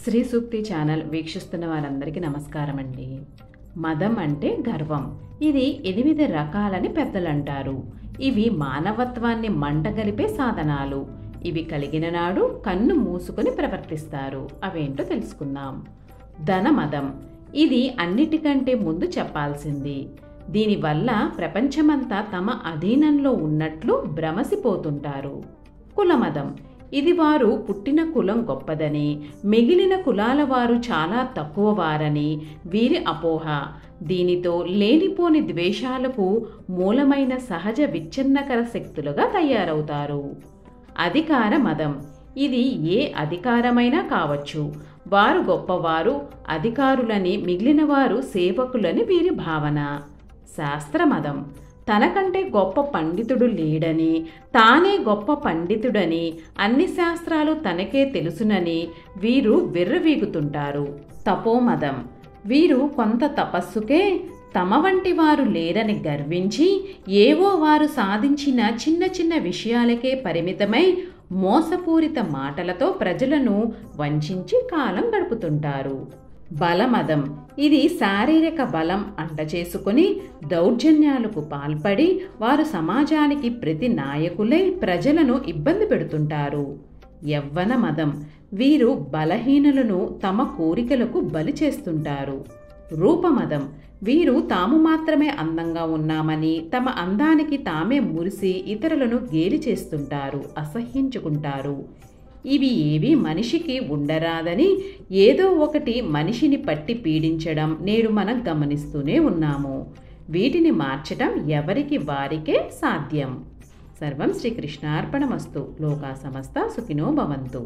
శ్రీ సూక్తి channel వీక్షిస్తున్న వారందరికీ నమస్కారం అండి. మదం అంటే గర్వం. ఇది 8 రకాలని పెద్దలు అంటారు. ఇవి మానవత్వాన్ని మంటగలిపే సాధనాలు. ఇవి కలిగిన నాడు కన్ను మూసుకొని ప్రవర్తిస్తారు. అవేంటో తెలుసుకుందాం. ధనమదం. ఇది అన్నిటికంటే ముందు చెప్పాల్సింది. దీనివల్ల ప్రపంచమంతా తమ అధీనంలో ఉన్నట్లు భ్రమసిపోతుంటారు. కులమదం. ఇది వారు పుట్టిన కులం గొప్పదని, మిగిలిన కులాల వారు చాలా తక్కువ వారని వీరి అపోహ. దీనితో లేనిపోని ద్వేషాలకు మూలమైన సహజ విచ్ఛిన్నకర శక్తులుగా తయారవుతారు. అధికార మదం. ఇది ఏ అధికారమైనా కావచ్చు. వారు గొప్పవారు, అధికారులని, మిగిలిన వారు సేవకులని వీరి భావన. శాస్త్రమదం. తనకంటే గొప్ప పండితుడు లేడని, తానే గొప్ప పండితుడని, అన్ని శాస్త్రాలు తనకే తెలుసునని వీరు విర్రవీగుతుంటారు. తపోమదం. వీరు కొంత తపస్సుకే తమ వంటి వారు లేరని గర్వించి ఏవో వారు సాధించిన చిన్న చిన్న విషయాలకే పరిమితమై మోసపూరిత మాటలతో ప్రజలను వంచించి కాలం గడుపుతుంటారు. బలమదం. ఇది శారీరక బలం అంటచేసుకుని దౌర్జన్యాలకు పాల్పడి వారు సమాజానికి ప్రతి నాయకులై ప్రజలను ఇబ్బంది పెడుతుంటారు. యవ్వన మదం. వీరు బలహీనులను తమ కోరికలకు బలి చేస్తుంటారు. రూపమదం. వీరు తాము మాత్రమే అందంగా ఉన్నామని తమ అందానికి తామే మురిసి ఇతరులను గేలి చేస్తుంటారు, అసహ్యించుకుంటారు. ఇవి ఏవి మనిషికి ఉండరాదని ఏదో ఒకటి మనిషిని పట్టి పీడించడం నేడు మనం గమనిస్తూనే ఉన్నాము. వీటిని మార్చడం ఎవరికి వారికే సాధ్యం. సర్వం శ్రీకృష్ణార్పణమస్తు. లోకా సమస్త సుఖినో భవంతు.